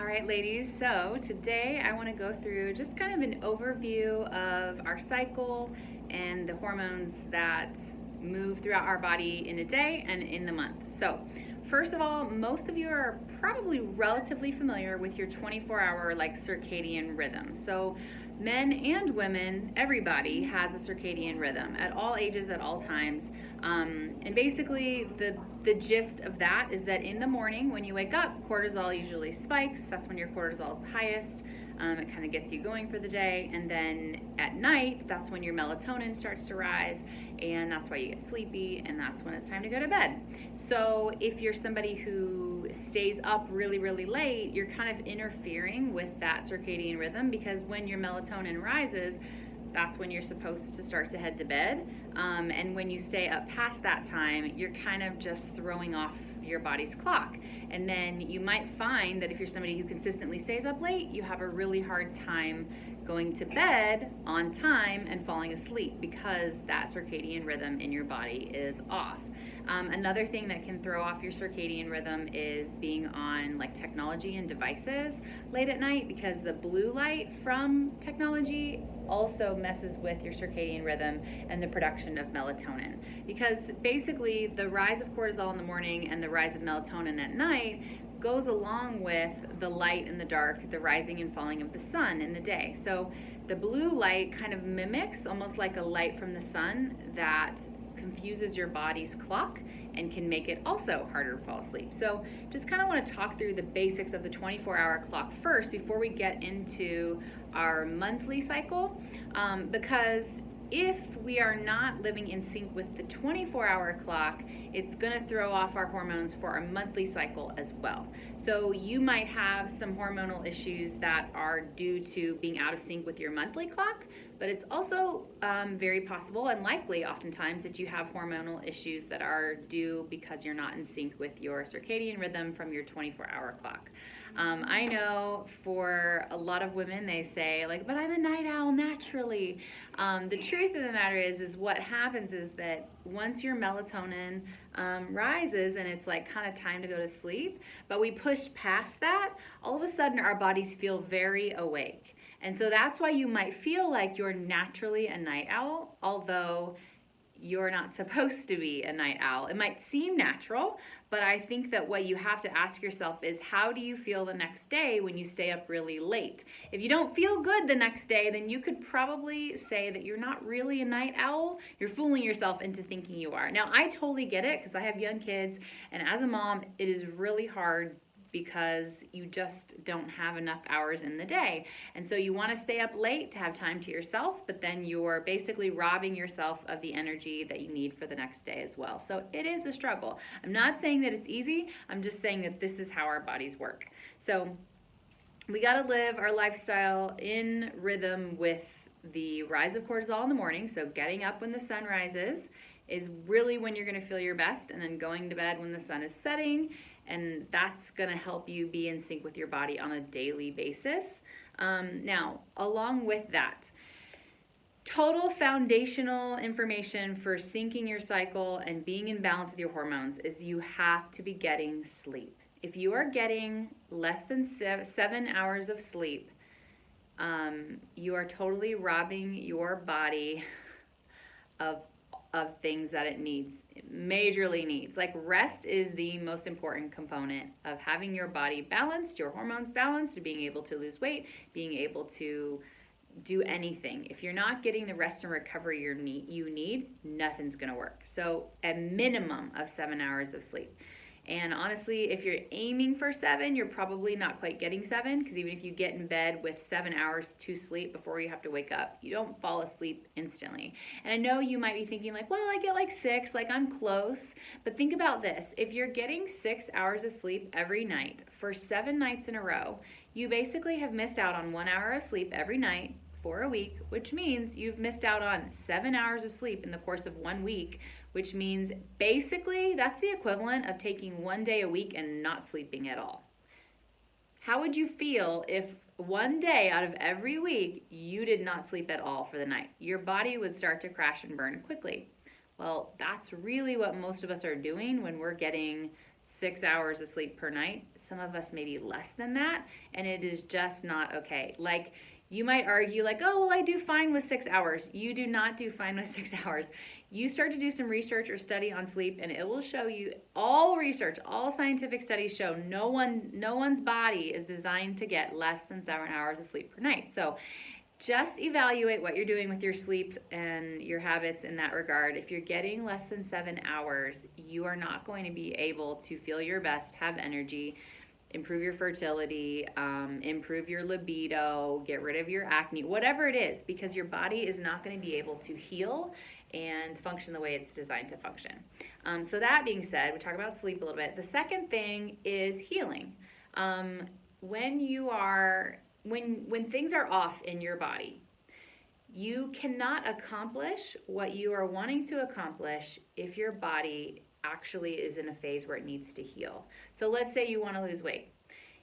All right, ladies, so today I want to go through just kind of an overview of our cycle and the hormones that move throughout our body in a day and in the month. So, first of all, most of you are probably relatively familiar with your 24-hour circadian rhythm. So, men and women, everybody has a circadian rhythm at all ages, at all times. And basically, the gist of that is that in the morning when you wake up, cortisol usually spikes. That's when your cortisol is the highest. It kind of gets you going for the day. And then at night, that's when your melatonin starts to rise, and that's why you get sleepy, and that's when it's time to go to bed. So if you're somebody who stays up really, really late, you're kind of interfering with that circadian rhythm, because when your melatonin rises, that's when you're supposed to start to head to bed. And when you stay up past that time, you're kind of just throwing off your body's clock. And then you might find that if you're somebody who consistently stays up late, you have a really hard time going to bed on time and falling asleep because that circadian rhythm in your body is off. Another thing that can throw off your circadian rhythm is being on technology and devices late at night, because the blue light from technology also messes with your circadian rhythm and the production of melatonin. Because basically the rise of cortisol in the morning and the rise of melatonin at night goes along with the light and the dark, the rising and falling of the sun in the day. So the blue light kind of mimics, almost like a light from the sun, that confuses your body's clock and can make it also harder to fall asleep. So just kind of want to talk through the basics of the 24-hour clock first before we get into our monthly cycle, because if we are not living in sync with the 24-hour clock, it's going to throw off our hormones for our monthly cycle as well. So you might have some hormonal issues that are due to being out of sync with your monthly clock, but it's also very possible and likely oftentimes that you have hormonal issues that are due because you're not in sync with your circadian rhythm from your 24-hour clock. I know for a lot of women, they say, but I'm a night owl naturally. The truth of the matter is what happens is that once your melatonin rises and it's kind of time to go to sleep, but we push past that, all of a sudden our bodies feel very awake. And so that's why you might feel like you're naturally a night owl, although you're not supposed to be a night owl. It might seem natural, but I think that what you have to ask yourself is, how do you feel the next day when you stay up really late? If you don't feel good the next day, then you could probably say that you're not really a night owl. You're fooling yourself into thinking you are. Now, I totally get it, because I have young kids, and as a mom, it is really hard because you just don't have enough hours in the day. And so you want to stay up late to have time to yourself, but then you're basically robbing yourself of the energy that you need for the next day as well. So it is a struggle. I'm not saying that it's easy. I'm just saying that this is how our bodies work. So we got to live our lifestyle in rhythm with the rise of cortisol in the morning. So getting up when the sun rises is really when you're going to feel your best, and then going to bed when the sun is setting. And that's going to help you be in sync with your body on a daily basis. Now, along with that, total foundational information for syncing your cycle and being in balance with your hormones is you have to be getting sleep. If you are getting less than 7 hours of sleep, you are totally robbing your body of things that it needs, majorly needs. Rest is the most important component of having your body balanced, your hormones balanced, being able to lose weight, being able to do anything. If you're not getting the rest and recovery you need, nothing's gonna work. So a minimum of 7 hours of sleep. And honestly, if you're aiming for 7, you're probably not quite getting 7, because even if you get in bed with 7 hours to sleep before you have to wake up, you don't fall asleep instantly. And I know you might be thinking well, I get 6, I'm close. But think about this. If you're getting 6 hours of sleep every night for 7 nights in a row, you basically have missed out on 1 hour of sleep every night for a week, which means you've missed out on 7 hours of sleep in the course of 1 week, which means basically that's the equivalent of taking 1 day a week and not sleeping at all. How would you feel if 1 day out of every week you did not sleep at all for the night? Your body would start to crash and burn quickly. Well, that's really what most of us are doing when we're getting 6 hours of sleep per night, some of us maybe less than that, and it is just not okay. Like, you might argue like, oh, well, I do fine with 6 hours. You do not do fine with 6 hours. You start to do some research or study on sleep, and it will show you, all research, all scientific studies show no one's body is designed to get less than 7 hours of sleep per night. So just evaluate what you're doing with your sleep and your habits in that regard. If you're getting less than 7 hours, you are not going to be able to feel your best, have energy, improve your fertility, improve your libido, get rid of your acne, whatever it is, because your body is not going to be able to heal and function the way it's designed to function. So that being said, we talked about sleep a little bit. The second thing is healing. When things are off in your body, you cannot accomplish what you are wanting to accomplish if your body actually is in a phase where it needs to heal. So let's say you want to lose weight.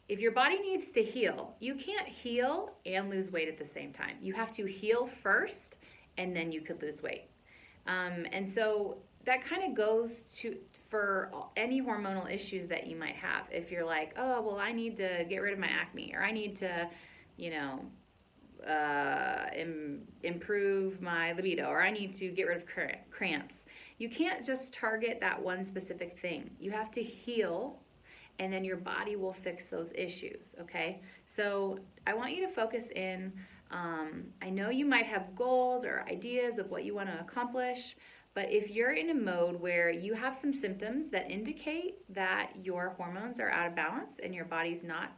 If your body needs to heal, you can't heal and lose weight at the same time. You have to heal first, and then you could lose weight. And so that kind of goes for any hormonal issues that you might have. If you're like, oh, well, I need to get rid of my acne, or I need to, improve my libido, or I need to get rid of cramps. You can't just target that one specific thing. You have to heal, and then your body will fix those issues, okay? So I want you to focus in. I know you might have goals or ideas of what you want to accomplish, but if you're in a mode where you have some symptoms that indicate that your hormones are out of balance and your body's not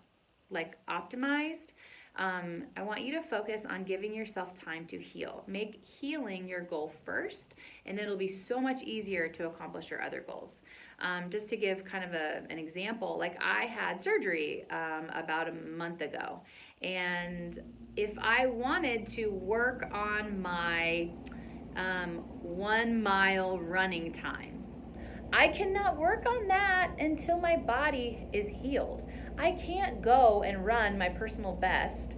like optimized, I want you to focus on giving yourself time to heal. Make healing your goal first, and it'll be so much easier to accomplish your other goals. Just to give kind of an example, like I had surgery about a month ago, and if I wanted to work on my 1 mile running time, I cannot work on that until my body is healed. I can't go and run my personal best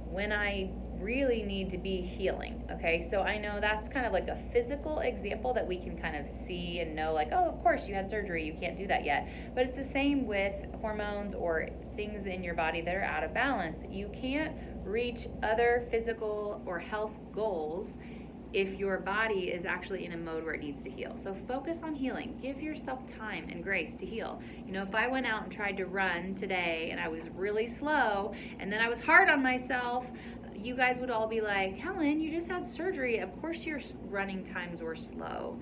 when I really need to be healing, okay? So I know that's kind of like a physical example that we can kind of see and know, like, oh, of course you had surgery, you can't do that yet. But it's the same with hormones or things in your body that are out of balance. You can't reach other physical or health goals if your body is actually in a mode where it needs to heal. So focus on healing. Give yourself time and grace to heal. If I went out and tried to run today and I was really slow and then I was hard on myself, you guys would all be like, Helen, you just had surgery. Of course your running times were slow.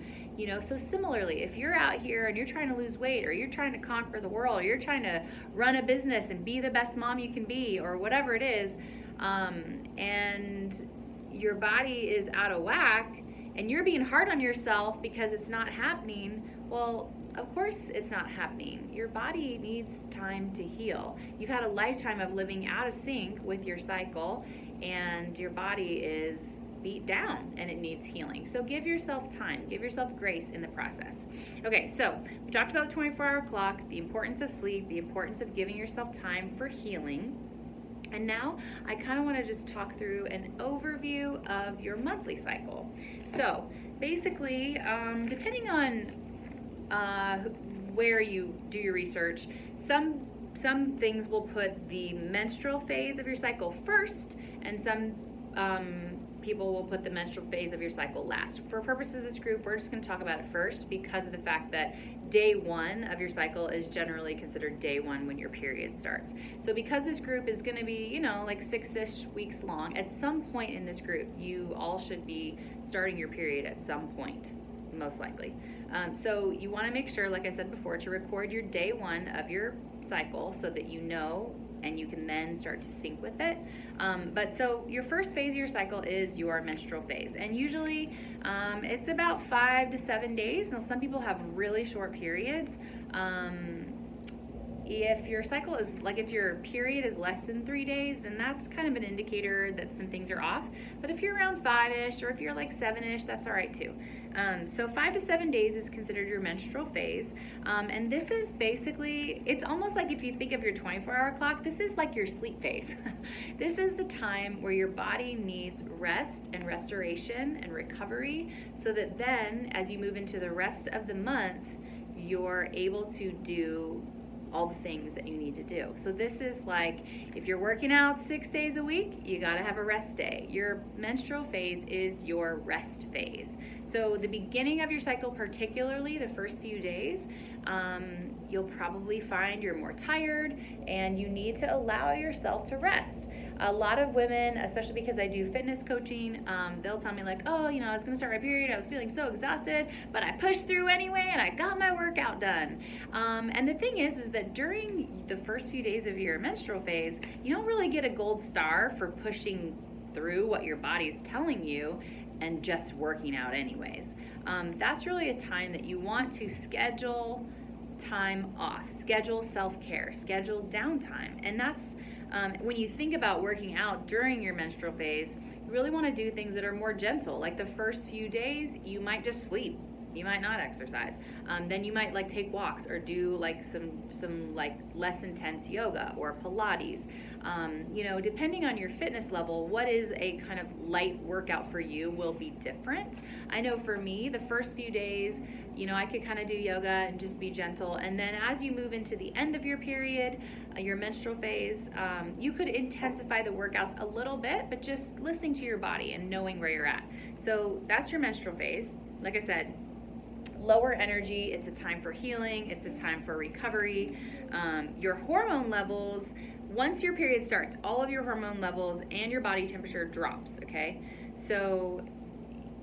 So similarly, if you're out here and you're trying to lose weight, or you're trying to conquer the world, or you're trying to run a business and be the best mom you can be, or whatever it is, and your body is out of whack and you're being hard on yourself because it's not happening, well, of course it's not happening. Your body needs time to heal. You've had a lifetime of living out of sync with your cycle, and your body is beat down and it needs healing. So give yourself time, give yourself grace in the process. Okay, so we talked about the 24-hour clock, the importance of sleep, the importance of giving yourself time for healing. And now I kind of want to just talk through an overview of your monthly cycle. So basically, depending on where you do your research, some things will put the menstrual phase of your cycle first, and some people will put the menstrual phase of your cycle last. For purposes of this group, we're just going to talk about it first because of the fact that day 1 of your cycle is generally considered day 1 when your period starts. So because this group is going to be, like 6-ish weeks long, at some point in this group, you all should be starting your period at some point, most likely. So you want to make sure, like I said before, to record your day 1 of your cycle so that you know and you can then start to sync with it. But so your first phase of your cycle is your menstrual phase, and usually it's about 5 to 7 days. Now some people have really short periods. If your cycle is, like if your period is less than 3 days, then that's kind of an indicator that some things are off. But if you're around 5-ish, or if you're like 7-ish, that's all right too. So 5 to 7 days is considered your menstrual phase. And this is basically, it's almost like if you think of your 24-hour clock, this is like your sleep phase. This is the time where your body needs rest and restoration and recovery, so that then as you move into the rest of the month, you're able to do all the things that you need to do. So this is like, if you're working out 6 days a week, you got to have a rest day. Your menstrual phase is your rest phase. So the beginning of your cycle, particularly the first few days, you'll probably find you're more tired and you need to allow yourself to rest. A lot of women, especially because I do fitness coaching, they'll tell me like, oh, I was gonna start my period, I was feeling so exhausted, but I pushed through anyway and I got my workout done. And the thing is that during the first few days of your menstrual phase, you don't really get a gold star for pushing through what your body's telling you and just working out anyways. That's really a time that you want to schedule time off, schedule self-care, schedule downtime. And that's when you think about working out during your menstrual phase, you really want to do things that are more gentle. Like the first few days, you might just sleep. You might not exercise. Then you might like take walks or do like some like less intense yoga or Pilates. Depending on your fitness level, what is a kind of light workout for you will be different. I know for me, the first few days, I could kind of do yoga and just be gentle. And then as you move into the end of your period, your menstrual phase, you could intensify the workouts a little bit, but just listening to your body and knowing where you're at. So that's your menstrual phase. Like I said, lower energy, it's a time for healing, it's a time for recovery. Your hormone levels, once your period starts, all of your hormone levels and your body temperature drops, okay? So,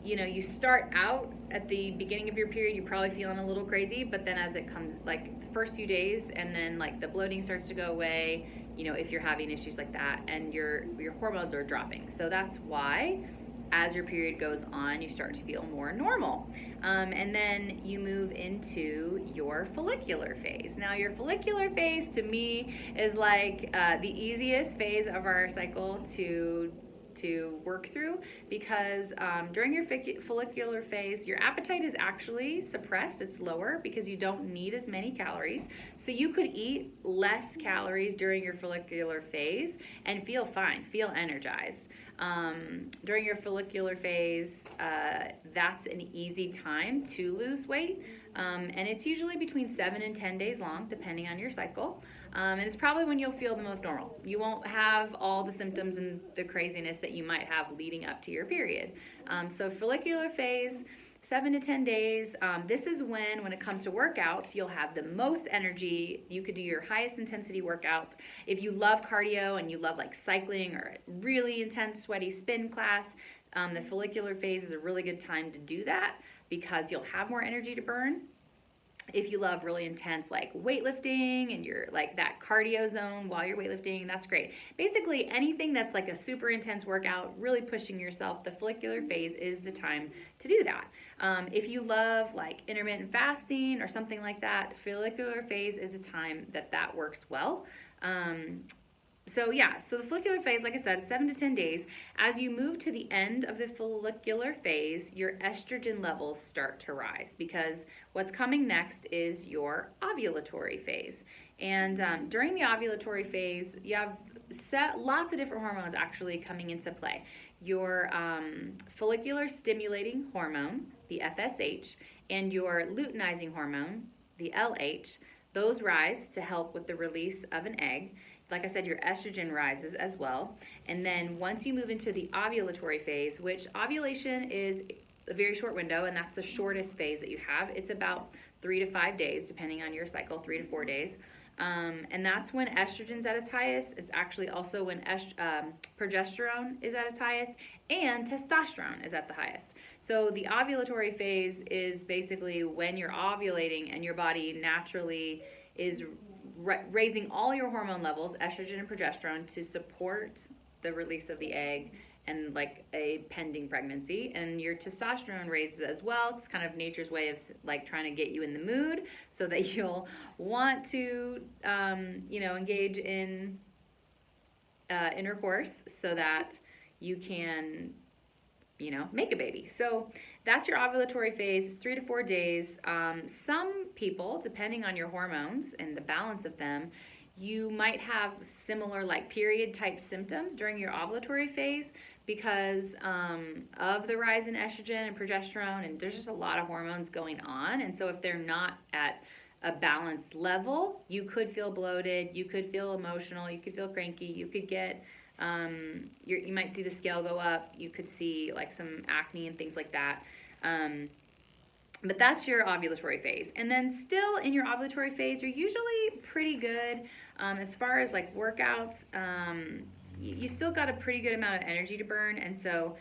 you start out at the beginning of your period, you're probably feeling a little crazy, but then as it comes, like the first few days, and then like the bloating starts to go away, if you're having issues like that, and your hormones are dropping. So that's why as your period goes on, you start to feel more normal. And then you move into your follicular phase. Now, your follicular phase to me is like the easiest phase of our cycle to work through, because during your follicular phase, your appetite is actually suppressed. It's lower because you don't need as many calories. So you could eat less calories during your follicular phase and feel fine, feel energized. During your follicular phase, that's an easy time to lose weight. And it's usually between 7 and 10 days long, depending on your cycle. And it's probably when you'll feel the most normal. You won't have all the symptoms and the craziness that you might have leading up to your period. So follicular phase, 7 to 10 days. This is when it comes to workouts, you'll have the most energy. You could do your highest intensity workouts. If you love cardio and you love like cycling or a really intense sweaty spin class, the follicular phase is a really good time to do that because you'll have more energy to burn. If you love really intense like weightlifting and you're like that cardio zone while you're weightlifting, that's great. Basically anything that's like a super intense workout, really pushing yourself, the follicular phase is the time to do that. If you love like intermittent fasting or something like that, follicular phase is the time that works well. So the follicular phase, like I said, 7 to 10 days. As you move to the end of the follicular phase, your estrogen levels start to rise because what's coming next is your ovulatory phase. And during the ovulatory phase, you have lots of different hormones actually coming into play. Your follicular stimulating hormone, the FSH, and your luteinizing hormone, the LH, those rise to help with the release of an egg. Like I said, your estrogen rises as well. And then once you move into the ovulatory phase, which ovulation is a very short window, and that's the shortest phase that you have. It's about 3 to 5 days, depending on your cycle, 3 to 4 days. And that's when estrogen's at its highest. It's actually also when progesterone is at its highest and testosterone is at the highest. So the ovulatory phase is basically when you're ovulating and your body naturally is raising all your hormone levels, estrogen and progesterone, to support the release of the egg and like a pending pregnancy. And your testosterone raises as well. It's kind of nature's way of like trying to get you in the mood so that you'll want to engage in intercourse so that you can make a baby. So that's your ovulatory phase. It's 3 to 4 days. Some people, depending on your hormones and the balance of them, you might have similar like period type symptoms during your ovulatory phase because of the rise in estrogen and progesterone, and there's just a lot of hormones going on. And so if they're not at a balanced level. You could feel bloated, you could feel emotional, you could feel cranky, you could get you might see the scale go up, you could see like some acne and things like that. But that's your ovulatory phase. And then still in your ovulatory phase, you're usually pretty good as far as like workouts. You still got a pretty good amount of energy to burn. And so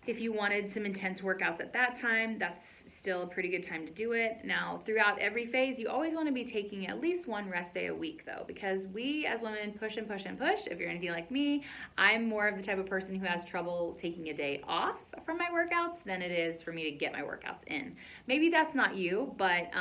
if you wanted some intense workouts at that time, that's still a pretty good time to do it. Now, throughout every phase, you always want to be taking at least one rest day a week, though, because we as women push and push and push. If you're anything like me, I'm more of the type of person who has trouble taking a day off from my workouts than it is for me to get my workouts in. Maybe that's not you, but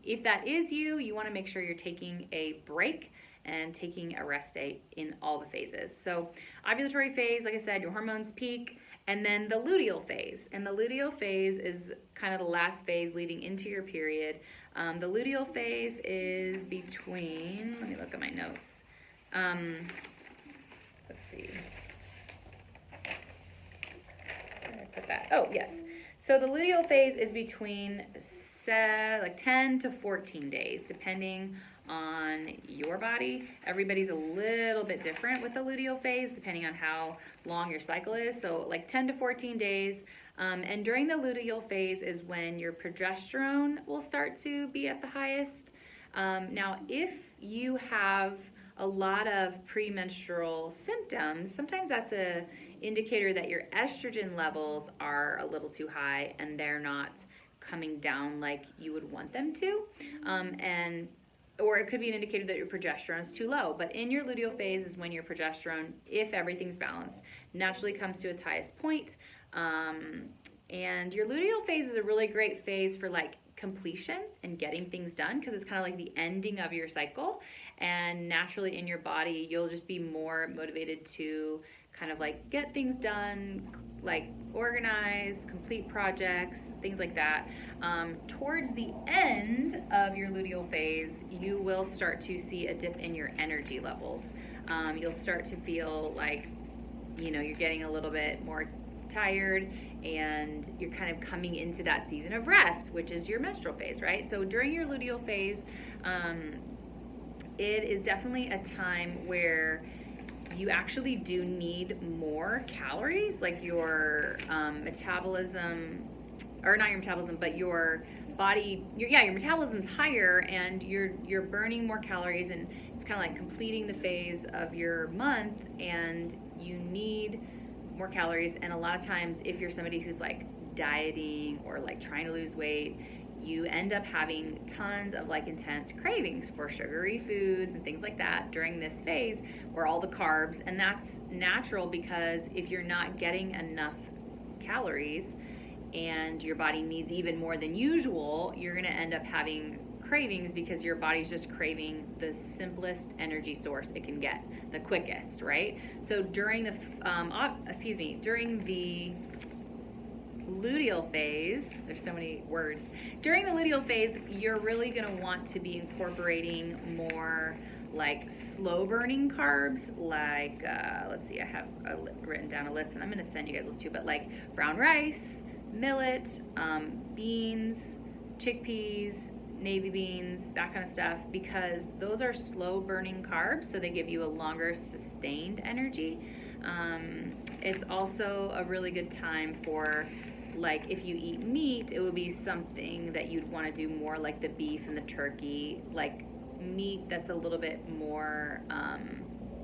if that is you, you want to make sure you're taking a break and taking a rest day in all the phases. So ovulatory phase, like I said, your hormones peak. And then the luteal phase. And the luteal phase is kind of the last phase leading into your period. The luteal phase is between, let me look at my notes. Let's see. Where did I put that? Oh, yes. So the luteal phase is between like 10 to 14 days, depending on your body. Everybody's a little bit different with the luteal phase, depending on how long your cycle is. So like 10 to 14 days. And during the luteal phase is when your progesterone will start to be at the highest. Now, if you have a lot of premenstrual symptoms, sometimes that's a indicator that your estrogen levels are a little too high and they're not coming down like you would want them to. Or it could be an indicator that your progesterone is too low. But in your luteal phase is when your progesterone, if everything's balanced, naturally comes to its highest point. And your luteal phase is a really great phase for like completion and getting things done, because it's kind of like the ending of your cycle. And naturally in your body, you'll just be more motivated to kind of like get things done, like organize, complete projects, things like that. Towards the end of your luteal phase, you will start to see a dip in your energy levels. You'll start to feel like, you're getting a little bit more tired, and you're kind of coming into that season of rest, which is your menstrual phase, right? So during your luteal phase, it is definitely a time where you actually do need more calories, like your metabolism, or not your metabolism, but your body, your metabolism's higher, and you're burning more calories, and it's kind of like completing the phase of your month, and you need more calories. And a lot of times, if you're somebody who's like dieting or like trying to lose weight, you end up having tons of like intense cravings for sugary foods and things like that during this phase, or all the carbs. And that's natural, because if you're not getting enough calories and your body needs even more than usual, you're going to end up having cravings, because your body's just craving the simplest energy source it can get, the quickest, right? So during the during the luteal phase, there's so many words. During the luteal phase, you're really going to want to be incorporating more like slow burning carbs, like let's see, I have written down a list, and I'm going to send you guys this too, but like brown rice, millet, beans, chickpeas, navy beans, that kind of stuff, because those are slow burning carbs, so they give you a longer sustained energy. It's also a really good time for, like, if you eat meat, it would be something that you'd want to do more like the beef and the turkey, like meat that's a little bit more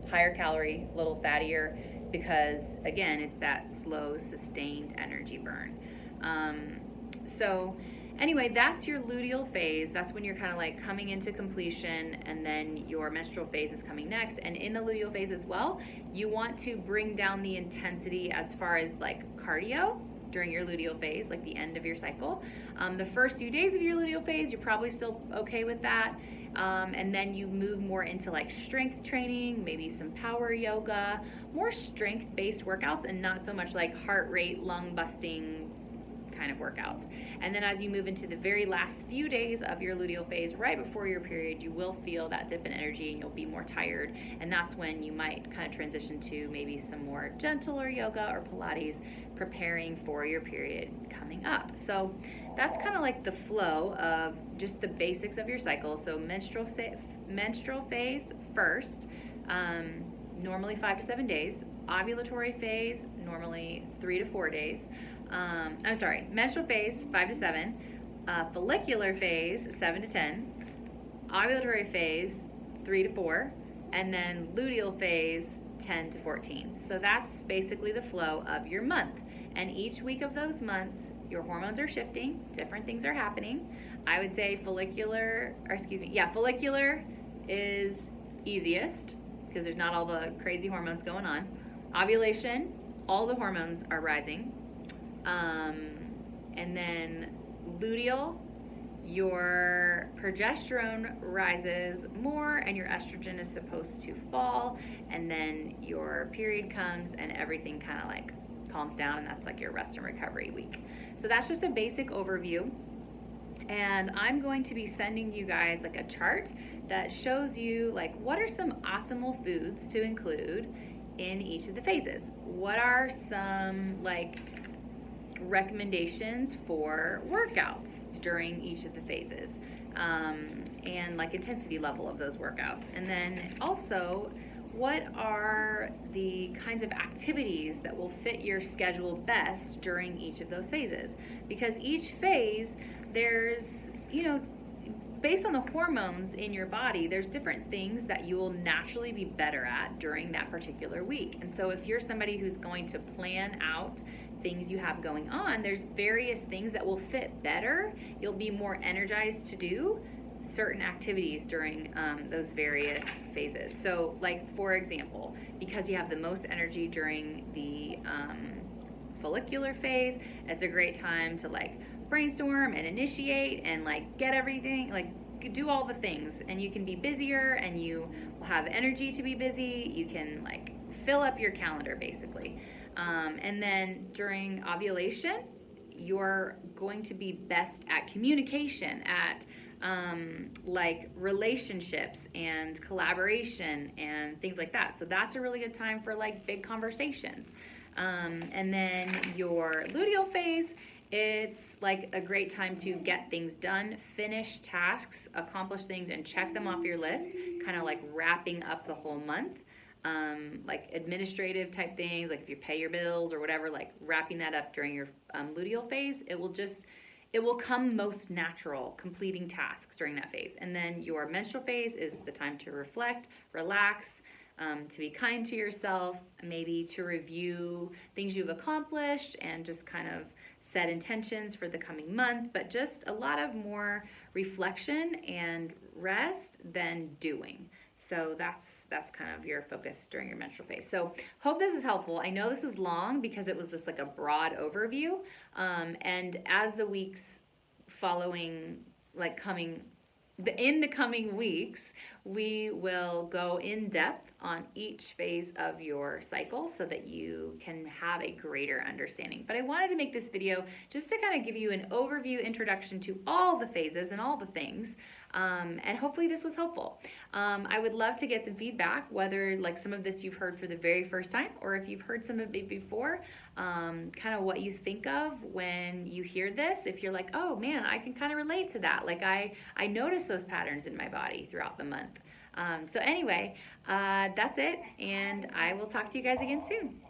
higher calorie, a little fattier, because again, it's that slow sustained energy burn. So anyway, that's your luteal phase. That's when you're kind of like coming into completion, and then your menstrual phase is coming next. And in the luteal phase as well, you want to bring down the intensity as far as like cardio during your luteal phase, like the end of your cycle. The first few days of your luteal phase, you're probably still okay with that. And then you move more into like strength training, maybe some power yoga, more strength-based workouts, and not so much like heart rate, lung busting kind of workouts. And then as you move into the very last few days of your luteal phase, right before your period, you will feel that dip in energy and you'll be more tired. And that's when you might kind of transition to maybe some more gentler yoga or Pilates, preparing for your period coming up. So that's kind of like the flow of just the basics of your cycle. So menstrual phase first, normally 5 to 7 days. Ovulatory phase, normally 3 to 4 days. Menstrual phase, 5 to 7. Follicular phase, 7 to 10. Ovulatory phase, 3 to 4. And then luteal phase, 10 to 14. So that's basically the flow of your month. And each week of those months, your hormones are shifting, different things are happening. I would say follicular is easiest because there's not all the crazy hormones going on. Ovulation, all the hormones are rising. And then luteal, your progesterone rises more and your estrogen is supposed to fall. And then your period comes and everything kind of like calms down, and that's like your rest and recovery week. So that's just a basic overview. And I'm going to be sending you guys like a chart that shows you like what are some optimal foods to include in each of the phases. What are some like recommendations for workouts during each of the phases, and like intensity level of those workouts. And then also, what are the kinds of activities that will fit your schedule best during each of those phases? Because each phase, there's, based on the hormones in your body, there's different things that you will naturally be better at during that particular week. And so if you're somebody who's going to plan out things you have going on, there's various things that will fit better. You'll be more energized to do certain activities during those various phases. So like, for example, because you have the most energy during the follicular phase, it's a great time to like brainstorm and initiate and like get everything, like do all the things, and you can be busier and you will have energy to be busy. You can like fill up your calendar basically. And then during ovulation, you're going to be best at communication, at like relationships and collaboration and things like that. So that's a really good time for like big conversations. And then your luteal phase, it's like a great time to get things done, finish tasks, accomplish things, and check them off your list, kind of like wrapping up the whole month. Like administrative type things, like if you pay your bills or whatever, like wrapping that up during your luteal phase, it will come most natural, completing tasks during that phase. And then your menstrual phase is the time to reflect, relax, to be kind to yourself, maybe to review things you've accomplished and just kind of set intentions for the coming month, but just a lot of more reflection and rest than doing. So that's kind of your focus during your menstrual phase. So hope this is helpful. I know this was long because it was just like a broad overview. And as the weeks following, like in the coming weeks, we will go in depth on each phase of your cycle so that you can have a greater understanding. But I wanted to make this video just to kind of give you an overview introduction to all the phases and all the things. And hopefully this was helpful. I would love to get some feedback, whether like some of this you've heard for the very first time or if you've heard some of it before, kind of what you think of when you hear this. If you're like, oh man, I can kind of relate to that. Like I notice those patterns in my body throughout the month. So anyway, that's it, and I will talk to you guys again soon.